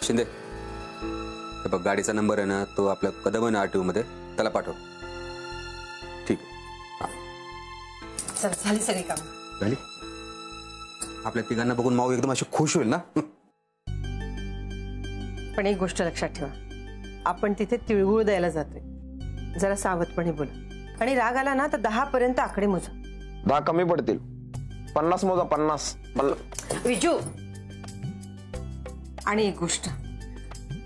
शिंदे, हे बघ गाडीचा नंबर आहे ना, तो आपल्या कदम आरटीओ मध्ये, त्याला पाठव. ठीक आहे. चल झाली सगळी काम झाली. आपल्या तिघांना बघून माऊ एकदम अशी खुश होईल ना. पण एक गोष्ट लक्षात ठेवा, आपण तिथे तिळगुळ द्यायला जातोय. जरा सावधपणे बोला आणि राग आला ना तर 10 पर्यंत आकडे मोजा. 10 कमी पडतील. 50 मोजा. 50. विजू, आणि एक गोष्ट,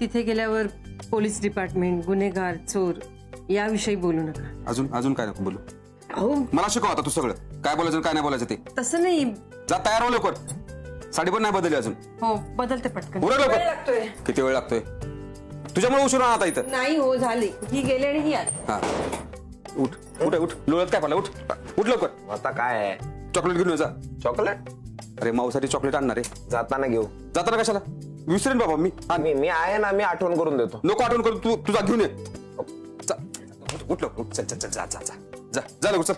तिथे गेल्यावर पोलीस डिपार्टमेंट, गुन्हेगार, चोर याविषयी बोलू नका. अजून काय नको बोलू. अहो मला शिकव आता तू सगळं काय बोलायचं काय नाही बोलायचं ते. तसं नाही. जा तयार हो लवकर. साडी पण नाही बदलली अजून. हो बदलते पटकन. उरक लवकर. वेळ लागतोय. किती वेळ लागतोय? तुझ्यामुळे उशीर होणार आता इथं. नाही हो, झाली. ही गेली आणि ही आली. हा उठ उठ उठ. लोळत काय पाला. उठ उठ लवकर. आता काय आहे? चॉकलेट घेऊन ये जा. चॉकलेट? अरे माऊसाठी चॉकलेट आणणार आहे. जाताना घेऊ. जाताना कशाला? विसरेन बाबा मी. मी आहे ना, मी आठवण करून देतो. नको आठवण करून तुझा घेऊन ये. उठ लवकर. चल चल चल. जा जा जा जा जा लवकर. चल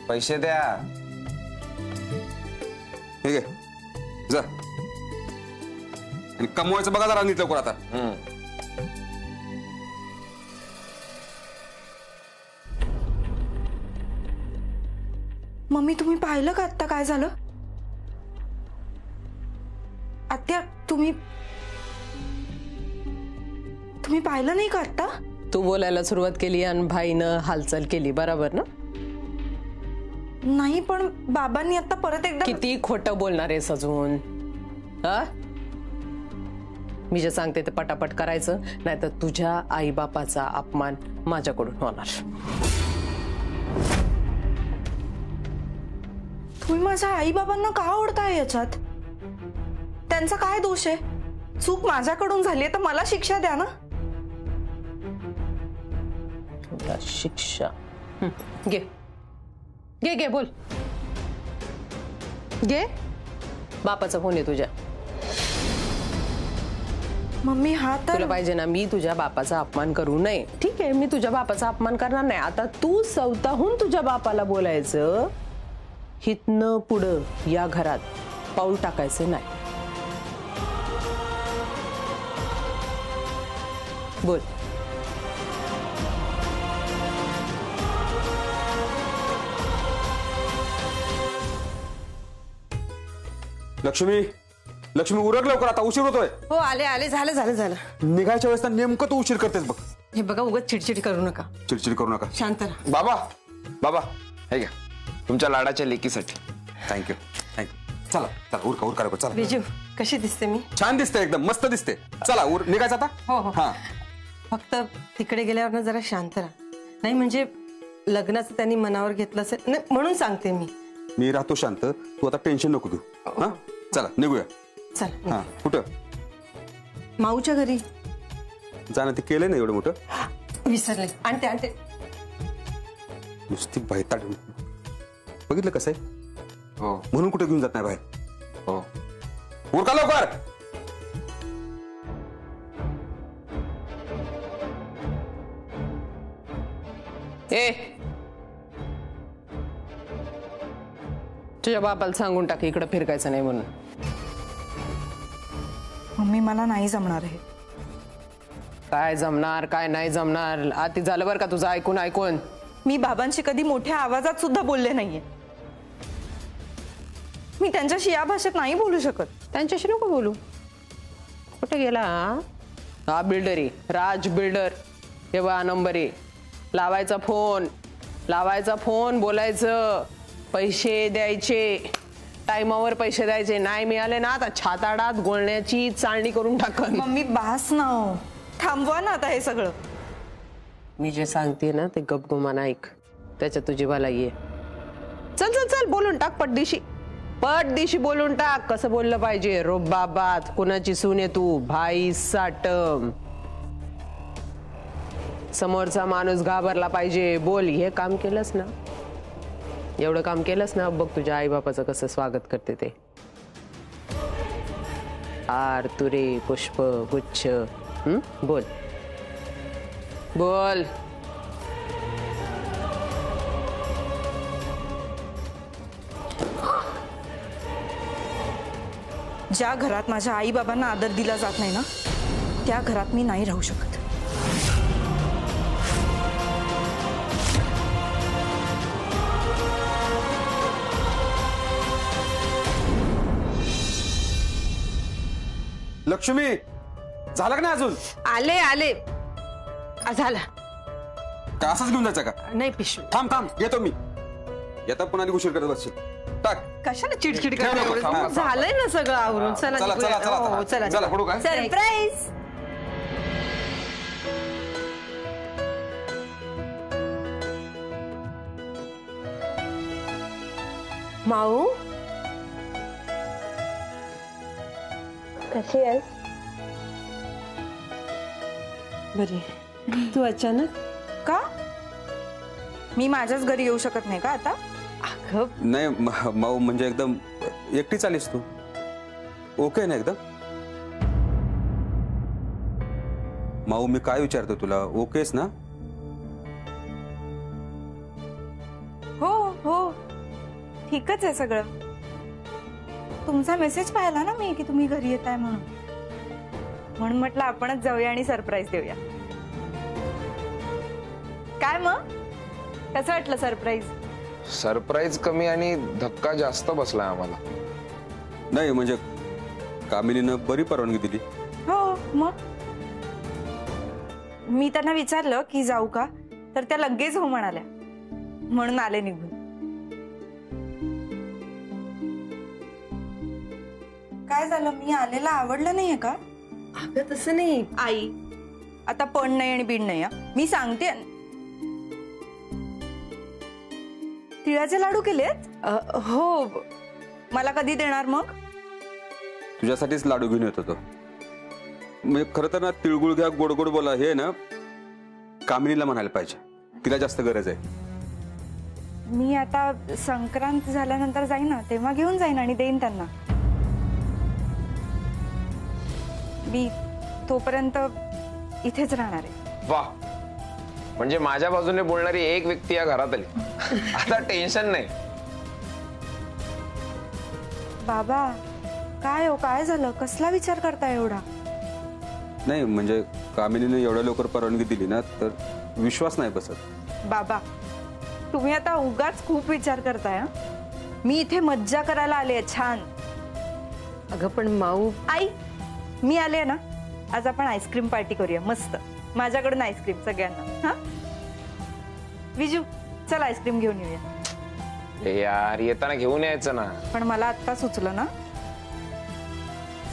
पैसे द्या. ठीक आहे जा. आणि कमवायचं बघा जरा नीट लवकर आता. मम्मी तुम्ही पाहिलं का आत्ता काय झालं? आत्या तुम्ही पाहिलं नाही का आत्ता? तू बोलायला सुरुवात केली आणि भाईनं हालचाल केली, बरोबर ना? नाही पण बाबांनी आता परत एकदा. किती खोटं बोलणार आहेस अजून? हा, मी जे सांगते ते पटापट करायचं, नाहीतर तुझ्या आई बापाचा अपमान माझ्याकडून होणार. तुम्ही माझ्या आई बाबांना का ओढताय याच्यात? त्यांचा काय दोष आहे? चूक माझ्याकडून झाली तर मला शिक्षा द्या ना. शिक्षा घे घे घे. बोल घे. बापाचा फोन आहे तुझ्या. मम्मी हा तर तुला पाहिजे ना मी तुझ्या बापाचा अपमान करू नये. ठीक आहे, मी तुझ्या बापाचा अपमान करणार नाही. आता तू स्वतःहून तुझ्या बापाला बोलायचं, हितनं पुढं या घरात पाऊल टाकायचं नाही. बोल. लक्ष्मी लक्ष्मी उरक लवकर, आता उशीर होतोय. हो आले आले. झालं झालं झालं. निघायच्या वेळेस नेमकं तू उशीर करतेस बघ. हे बघा, उगाच चिडचिड करू नका. चिडचिड करू नका. शांत राहा. बाबा बाबा हे घ्या तुमच्या लाडाच्या लेकीसाठी. Thank you thank you. चला चला उरका उरका लवकर. चला. विजू कशी दिसते मी? छान दिसते, एकदम मस्त दिसते. चला निघायचं आता. हो हो. हा फक्त तिकडे गेल्यावर ना जरा शांत राहा. नाही म्हणजे लग्नाचं त्यांनी मनावर घेतलं असेल नाही म्हणून सांगते मी. मी राहतो शांत, तू आता टेन्शन नको घेऊ. हा चला निघूया. चल. हा कुठं? माऊच्या घरी. जाणं ते केलंय ना एवढं मोठं. विसरले. आणि ते नुसती बाहेर बघितलं कसं आहे. हो म्हणून कुठे घेऊन जात नाही बाहेर. हो. उरका लवकर. ए तुझ्या बापाला सांगून टाक इकडे फिरकायचं नाही म्हणून. मम्मी मला नाही जमणार आहे. काय जमणार काय नाही जमणार आती झालं बरं का तुझं ऐकून ऐकून. मी बाबांशी कधी मोठ्या आवाजात सुद्धा बोलले नाहीये. मी त्यांच्याशी या भाषेत नाही बोलू शकत. त्यांच्याशी नको बोलू. कुठे गेला हा बिल्डरी राज बिल्डर? हे बा नंबर आहे. लावायचा फोन बोलायचं. पैसे द्यायचे टाइमावर. पैसे द्यायचे नाही मिळाले ना आता छाताडात गोळण्याची चाळणी करून टाकन. मम्मी बास ना हो. थांबवा ना आता हे सगळं. मी जे सांगते ना ते गपगुमान ऐक, त्याच्यात तुझी भलाई आहे. चल चल चल बोलून टाक पटदिशी बोलून टाक. कसं बोललं पाहिजे? रुबाबात. कुणाची सून आहे तू? भाई साटम. समोरचा माणूस घाबरला पाहिजे. बोल. हे काम केलंस ना, एवढं काम केलंस ना, बघ तुझ्या आई बापाचं कसं स्वागत करते ते. हार तुरे पुष्प गुच्छ. बोल बोल. ज्या घरात माझ्या आई बाबांना आदर दिला जात नाही ना, त्या घरात मी नाही राहू शकत. लक्ष्मी, झालं का नाही अजून? आले आले. झाला. का असंच घेऊन जायचं का? नाही पिशवी. थांब थांब, येतो मी. येता पुन्हा आधी उशीर करत बसशील. टाक. कशाला चिडचिड ठेव नको, थांब, करता? थांब. झालंय ना सगळं आवरून. चला चला निघूया. चला हो, चला चला चला, पडू काय? सरप्राईज. माऊ कशी आहेस? बरी. तू अचानक का? मी माझ्याच घरी येऊ शकत नाही का आता? अगं नाही माऊ, म्हणजे एकदम एकटीच आलीस तू? ओके ना एकदम? माऊ, मी काय विचारतो तुला, ओकेस ना? हो हो, ठीकच आहे सगळं. तुमचा मेसेज पाहिला ना मी की तुम्ही घरी येताय म्हणून म्हटलं आपणच जाऊया आणि सरप्राईज देऊया. काय मग, कसं वाटलं सरप्राईज? सरप्राईज कमी आणि धक्का जास्त बसलाय आम्हाला. नाही म्हणजे कामिनीनं बरी परवानगी दिली. हो मग मी त्यांना विचारलं की जाऊ का, तर त्या लगेच हो म्हणाल्या, म्हणून आले निघून. काय झालं, मी आलेला आवडलं नाहीये का? अगं तसं नाही. आई आता पण नाही आणि बीड नाही. मी सांगते, तिळाचे लाडू केलेत? हो. मला कधी देणार मग? तुझ्यासाठीच लाडू घेऊन येत होतो. म्हणजे खरं तर ना, तिळगुळ घ्या, गोड गोड बोला, हे ना कामिनीला म्हणायला पाहिजे. तिला जास्त गरज आहे. मी आता संक्रांत झाल्यानंतर जाईन ना, तेव्हा घेऊन जाईन आणि देईन त्यांना. मी तोपर्यंत इथेच राहणार आहे. वा, म्हणजे माझ्या बाजूने बोलणारी एक व्यक्ती या घरात आली. आता टेन्शन नाही. बाबा काय हो, काय झालं? कसला विचार करताय एवढा? नाही म्हणजे कामिनीने एवढ्या लवकर परवानगी दिली ना, तर विश्वास नाही बसत. बाबा तुम्ही आता उगाच खूप विचार करताय. मी इथे मज्जा करायला आले छान. अगं पण माऊ, आई मी आले ना, आज आपण आईस्क्रीम पार्टी करूया मस्त. माझ्याकडून आईस्क्रीम सगळ्यांना. हा विजू, चल आईस्क्रीम घेऊन येऊया. ए यार, येताना घेऊन यायचं ना. पण मला आत्ता सुचलं ना.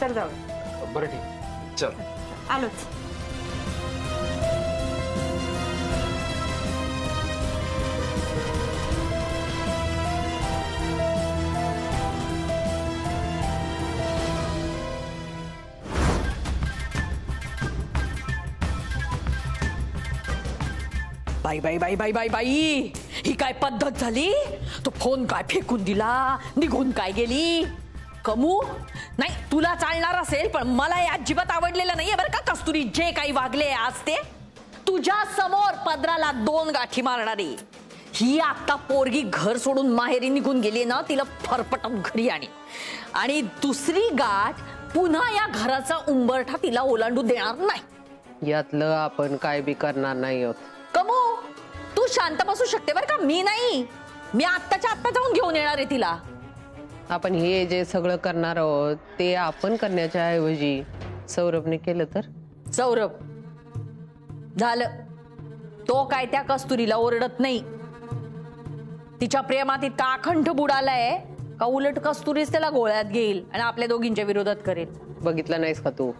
चल जाऊ. बरं ठीक, चल. आलोच. बाई बाई बाई बाई बाई बाई, ही काय पद्धत झाली? तो फोन काय फेकून दिला, निघून काय गेली? कमू, नाही तुला चालणार असेल, पण मला हे अजिबात आवडलेलं नाहीये बरं का कस्तुरी. जे काही वागले आज ते तुझ्या समोर पदराला 2 गाठी मारणारी ही आता पोरगी घर सोडून माहेरी निघून गेली ना, तिला फरफटून घरी आणि दुसरी गाठ पुन्हा या घराचा उंबरठा तिला ओलांडू देणार नाही. यातलं आपण काय बी करणार नाही आहोत. कमू, तू शांत बसू शकते बरं का, मी नाही. मी आत्ताच्या आत्ता जाऊन घेऊन येणार आहे तिला. आपण हे जे सगळं करणार आहोत ते आपण करण्याच्या ऐवजी सौरभने केलं तर? सौरभ झालं, तो काय त्या कस्तुरीला ओरडत नाही. तिच्या प्रेमात इतका अखंड बुडालाय का उलट कस्तुरीच त्याला गोळ्यात घेईल आणि आपल्या दोघींच्या विरोधात करेल. बघितलं नाहीस का तू?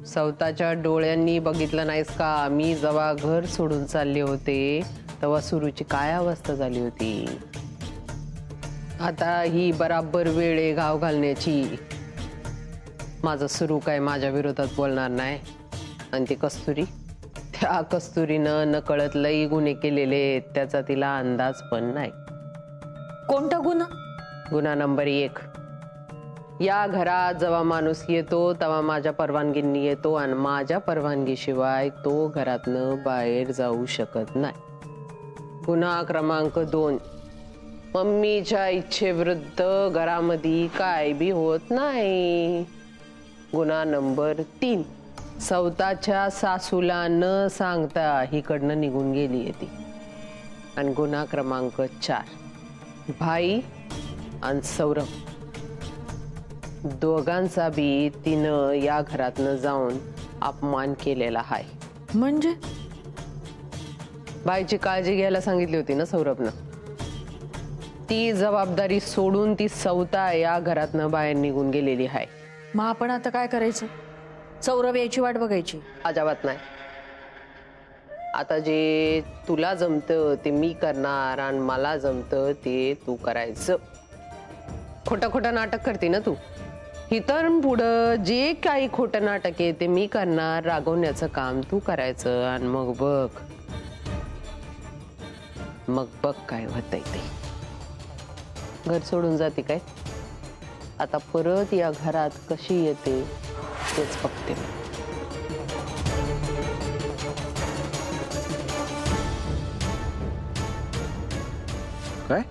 स्वतःच्या डोळ्यांनी बघितलं नाहीस का? मी जेव्हा घर सोडून चालले होते तेव्हा सुरूची काय अवस्था झाली होती. आता ही बराबर वेळ आहे घाव घालण्याची. माझं सुरू काय माझ्या विरोधात बोलणार नाही. आणि ती कस्तुरी, त्या कस्तुरीनं नकळत लई गुन्हे केलेले, त्याचा तिला अंदाज पण नाही. कोणता गुन्हा? गुन्हा नंबर 1, या घरात जेव्हा माणूस येतो तेव्हा माझ्या परवानगीने येतो आणि माझ्या परवानगीशिवाय तो घरातनं बाहेर जाऊ शकत नाही. गुन्हा क्रमांक 2, मम्मीच्या इच्छेविरुद्ध घरामध्ये काय बी होत नाही. गुन्हा नंबर 3, स्वतःच्या सासूला न सांगता हिकडनं निघून गेली ती. आणि गुन्हा क्रमांक 4, भाई आणि सौरभ दोघांचा बी तिनं या घरातनं जाऊन अपमान केलेला हाय. म्हणजे बाईची काळजी घ्यायला सांगितली होती ना सौरभनं. ती जबाबदारी सोडून ती स्वतः या घरातनं बाहेर निघून गेलेली आहे. मग आपण आता काय करायचं? सौरभ यायची वाट बघायची? अजिबात नाही. आता जे तुला जमतं ते मी करणार आणि मला जमतं ते तू करायचं. खोटं खोटं नाटक करते ना तू. इथून पुढं जे काही खोटं नाटक आहे ते मी करणार. रागवण्याचं काम तू करायचं आणि मग बघ काय होतंय ते. घर सोडून जाते काय? आता परत या घरात कशी येते तेच बघते. काय?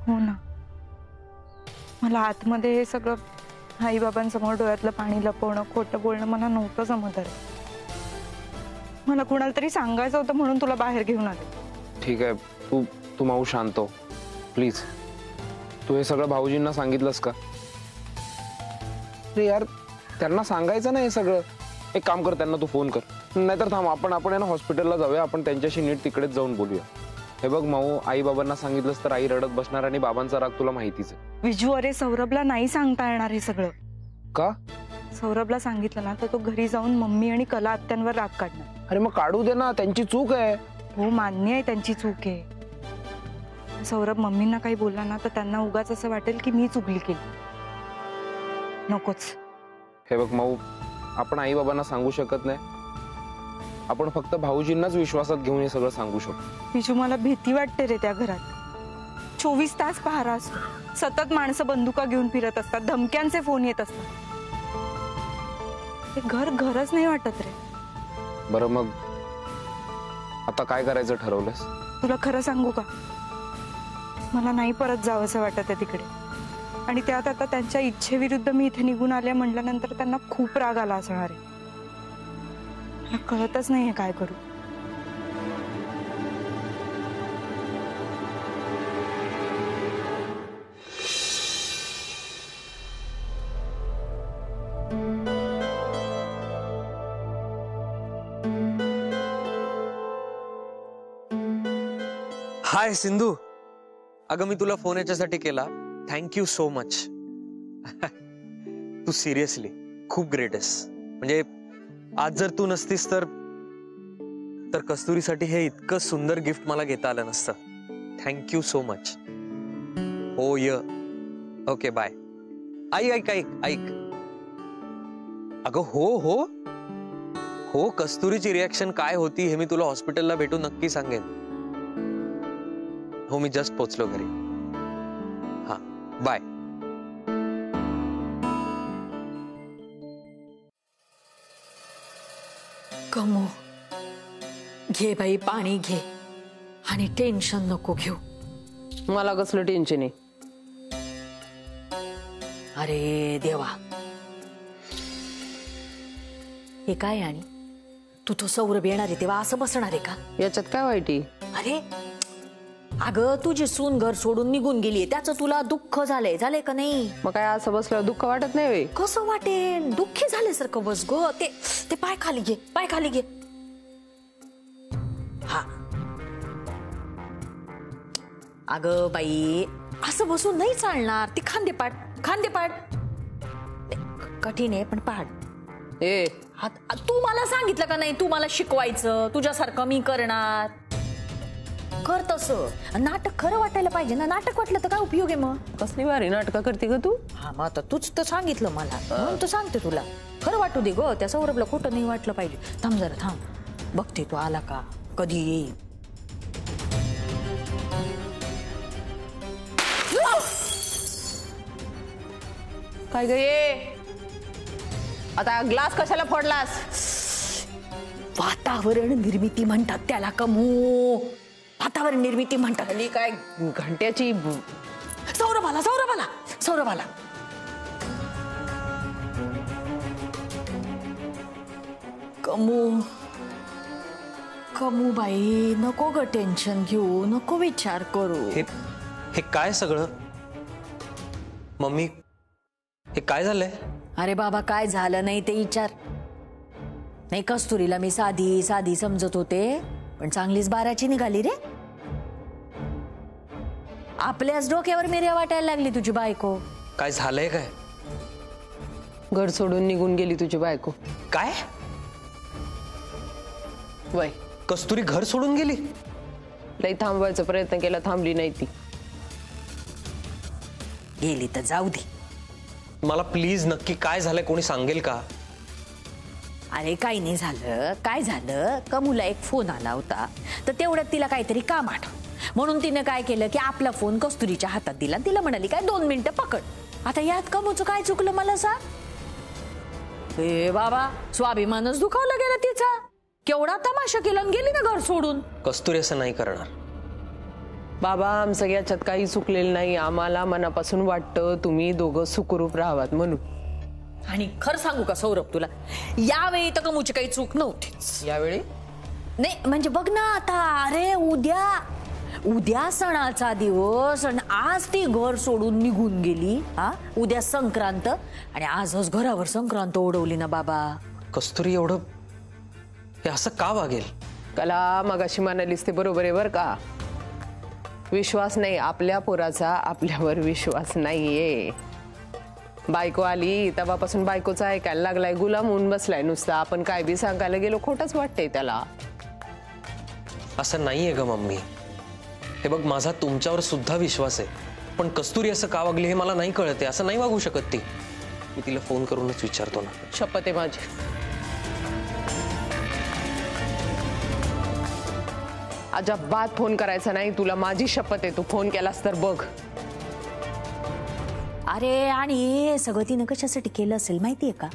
हो ना, मला आतमध्ये हे सगळं आई बाबांसमोर डोळ्यातलं पाणी लपवणं, खोटं बोलणं मला नव्हतं जमत आहे. मला कुणाला तरी सांगायचं होतं म्हणून तुला बाहेर घेऊन आले. ठीक आहे, तू माऊ शांत हो प्लीज. तू हे सगळं भाऊजींना सांगितलंस का? अरे यार, त्यांना सांगायचं ना हे सगळं. एक काम कर, त्यांना तू फोन कर. नाहीतर थांब, आपण आहे ना हॉस्पिटलला जाऊया. आपण त्यांच्याशी नीट तिकडेच जाऊन बोलूया. हे बघ माऊ, आई बाबांना सांगितलंस तर आई रडत बसणार आणि बाबांचा राग तुला माहितीच आहे. विजू, अरे सौरभला नाही सांगता येणार हे सगळं. का? सौरभला सांगितलं ना तर तो घरी जाऊन मम्मी आणि कला आत्यांवर राग काढणार. अरे मग काढू दे ना, त्यांची चूक आहे. हो, मान्य आहे त्यांची चूक आहे. सौरभ मम्मींना काही बोलला ना तर त्यांना उगाच असं वाटेल की मी चुकली केली. नकोच. हे बघ माऊ, आपण आई बाबांना सांगू शकत नाही. आपण फक्त भाऊजींनाच विश्वासात घेऊन हे सगळं सांगू शकतो. विजू, मला भीती वाटते रे त्या घरात. 24 तास पहारा असतो. सतत माणसं बंदुका घेऊन फिरत असतात, धमक्यांचे फोन येत असतात. हे घरच नाही वाटत रे. बरं मग आता काय करायचं ठरवलंस? तुला खरं सांगू का, मला नाही परत जावंसं वाटत आहे तिकडे. आणि त्यात आता त्यांच्या इच्छेविरुद्ध मी इथे निघून आले म्हटल्यानंतर त्यांना खूप राग आला असणार आहे. मला कळतच नाहीये काय करू. हाय सिंधू, अगं मी तुला फोन याच्यासाठी केला. Thank you so much. तू सिरियसली खूप ग्रेट आहेस. म्हणजे आज जर तू नसतीस तर कस्तुरीसाठी हे इतकं सुंदर गिफ्ट मला घेता आलं नसतं. Thank you so much. हो य ओके बाय. ऐक ऐक ऐक. अगं हो हो हो, कस्तुरीची रिॲक्शन काय होती हे मी तुला हॉस्पिटलला भेटून नक्की सांगेन. हो, मी जस्ट पोचलो घरी. हा, बाय. कमो, घे बाई पाणी घे आणि टेन्शन नको घेऊ. मला कसलं टेन्शन आहे? अरे देवा, हे काय? आणि तू सौरभ येणार आहे तेव्हा असं बसणार आहे का? याच्यात काय वाईट आहे? अरे अगं, तुझी सून घर सोडून निघून गेली, त्याचं तुला दुःख झालंय का नाही? मग काय असं बसल्यावर दुःख वाटत नाही वे? कसं वाटेल? दुःखी झाल्यासारखं बस ग. ते पाय खाली घे, पाय खाली घे. हा, अगं बाई, असं बसून नाही चालणार. ती खांदे पाड. कठीण आहे पण पाड. तू मला सांगितलं का नाही तू मला शिकवायचं? तुझ्यासारखं मी करणार. कर तसं. नाटक खरं वाटायला पाहिजे ना. नाटक वाटलं तर काय उपयोग आहे मग? कसली भारी नाटकं करते ग तू. हा, मग आता तूच तर सांगितलं मला म्हणून तर सांगते तुला. खरं वाटू दे ग. त्या सौरभला खोटं नाही वाटलं पाहिजे. थांब जरा, थांब. बघते तू आला का, कधी येईल. काय ग ये? आता ग्लास कशाला फोडलास? वातावरण निर्मिती म्हणतात त्याला कमू. वातावरण निर्मिती म्हणतात. आणि काय घंट्याची सौरभाला सौरभाला सौरभाला कमू कमू बाई, नको ग टेन्शन घेऊ, नको विचार करू. हे काय सगळं? मम्मी, हे काय झालंय? अरे बाबा, काय झालं नाही ते विचार. नाही, कस्तुरीला मी साधी साधी समजत होते, पण चांगलीच बाराची निघाली रे. आपल्याच डोक्यावर मिऱ्या वाटायला लागली तुझी बायको. काय झालंय काय? घर सोडून निघून गेली तुझी बायको. काय? वय कस्तुरी घर सोडून गेली? लई थांबवायचा प्रयत्न केला, थांबली नाही ती. गेली तर जाऊ दे. मला प्लीज नक्की काय झालंय कोणी सांगेल का? अरे काही नाही झालं. काय झालं, कमूला एक फोन आला होता, तर तेवढ्यात तिला काहीतरी काम आठवलं, म्हणून तिने काय केलं की आपला फोन कस्तुरीच्या हातात दिला. तिला म्हणाली काय 2 मिनिटं पकड. आता यात कमूचं काय चुकलं मला सांग? ए बाबा, स्वाभिमानच दुखावला गेला तिचा. केवढा तमाशा केला आणि गेली ना घर सोडून. कस्तुरी असं नाही करणार. बाबा, आमचं याच्यात काही चुकलेलं नाही. आम्हाला मनापासून वाटतं तुम्ही दोघं सुखरूप राहावात म्हणून. आणि खरं सांगू का सौरभ तुला, यावेळी तर कमूची काही चूक नव्हतीच. यावेळी नाही म्हणजे बघ ना आता, अरे उद्या सणाचा दिवस आणि आज ती घर सोडून निघून गेली. हा, उद्या संक्रांत आणि आजच घरावर संक्रांत ओढवली ना बाबा. कस्तुरी एवढं हे असं का वागेल? कला मगाशी म्हणालीस ते बरोबर आहे बर का. विश्वास नाही आपल्या पोराचा, आपल्यावर विश्वास नाहीये. बायको आली तेव्हापासून बायकोचा ऐकायला लागलाय, गुलाम होऊन बसलाय नुसता. आपण काय बी सांगायला गेलो खोटच वाटतंय त्याला. असं नाहीये ग मम्मी. हे बघ, माझा तुमच्यावर सुद्धा विश्वास आहे, पण कस्तुरी असं का वागली हे मला नाही कळत. असं नाही वागू शकत ती. मी तिला फोन करूनच विचारतो ना. शपथ आहे माझी. अजिबात फोन करायचा नाही तुला, माझी शपथ आहे. तू फोन केलास तर बघ. अरे आणि सगळं तिनं कशासाठी केलं असेल माहितीये का?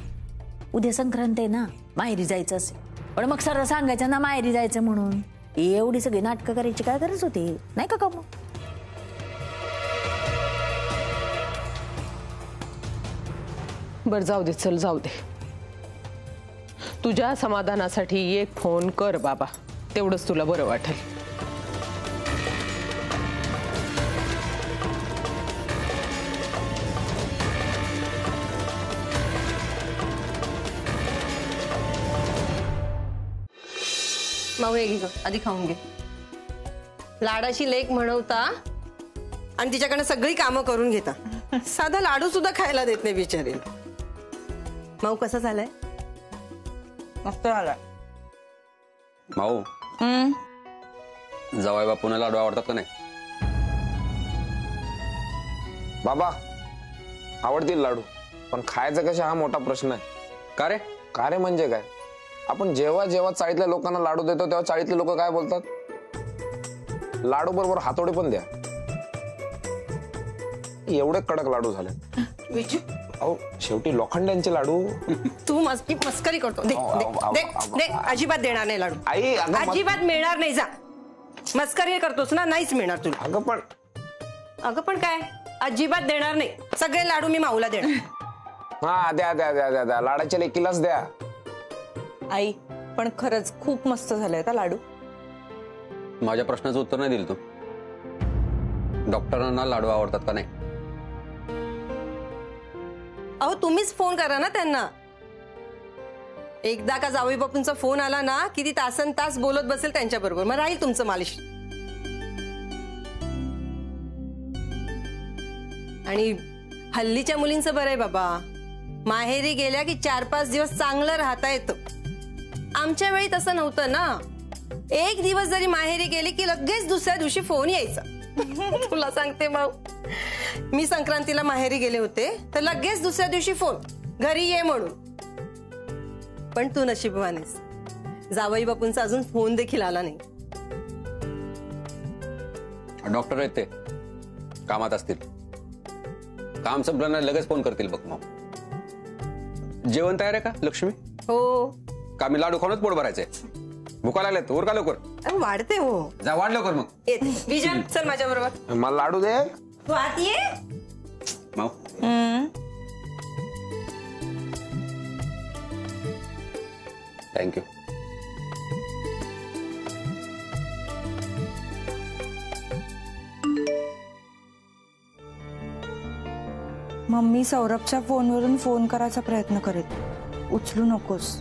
उद्या संक्रांत आहे ना, माहेरी जायचं असेल. पण मग सरळ सांगायचं ना माहेरी जायचं म्हणून. एवढी सगळी नाटकं करायची काय गरज होती, नाही का कमू? बर जाऊ दे, चल जाऊ दे. तुझ्या समाधानासाठी एक फोन कर बाबा, तेवढंच तुला बरं वाटेल. माऊ हे घे ग, आधी खाऊन घे. लाडाची लेक म्हणवता आणि तिच्याकडे सगळी कामं करून घेता. साधा लाडू सुद्धा खायला देत नाही बिचारी. माऊ कसा झालाय? मस्त झाला. माऊ, जावई बापूंना लाडू आवडतात का नाही? बाबा, आवडतील लाडू, पण खायचं कशा हा मोठा प्रश्न आहे. का रे? का रे म्हणजे काय? आपण जेव्हा जेव्हा चाळीतल्या लोकांना लाडू देतो तेव्हा चाळीतले लोक काय बोलतात? लाडू बरोबर हातोडे पण द्या. एवढे कडक लाडू झाले. अहो, शेवटी लोखंड्यांचे लाडू. तू मस्करी करतो. दे, दे, दे, दे. अजिबात देणार नाही लाडू. आई, अजिबात मिळणार नाही. जा, मस्करी करतोस ना, नाहीच मिळणार तुला. अगं पण काय, अजिबात देणार नाही. सगळे लाडू मी माऊला देणार. हा, द्या द्या द्या द्या द्या, लाडाच्या लेकीलाच द्या. आई, पण खरंच खूप मस्त झालंय का लाडू. माझ्या प्रश्नाचं उत्तर नाही दिलं तू. डॉक्टरांना लाडू आवडतात का नाही? अहो तुम्हीच फोन करा ना त्यांना. एकदा का जावई बापूंचा फोन आला ना की ती तासन तास बोलत बसेल त्यांच्या बरोबर. मग राहील तुमचं मालिश. आणि हल्लीच्या मुलींचं बरं आहे बाबा, माहेरी गेल्या की 4-5 दिवस चांगलं राहता येतं. आमच्या वेळी तसं नव्हतं ना. एक दिवस जरी माहेरी गेली की लगेच दुसऱ्या दिवशी फोन यायचा. तुला सांगते माऊ, मी संक्रांतीला माहेरी गेले होते तर लगेच दुसऱ्या दिवशी फोन, घरी ये म्हणून. पण तू नशीबवान आहेस, जावई बापूंचा अजून फोन देखील आला नाही. डॉक्टर आहेत ते, कामात असतील. काम संपलं लगेच फोन करतील बघ. मग जेवण तयार आहे का लक्ष्मी? हो. का मी लाडू खाऊनच पोट भरायचंय? भुका लागल्यात वर का लवकर अरे वाढते हो. जा वाढ लवकर मग. येते विजय चल माझ्या बरोबर. मला लाडू दे. तू आत ये. माऊ थँक्यू. मम्मी सौरभच्या फोनवरून फोन करायचा प्रयत्न करेल. उचलू नकोस.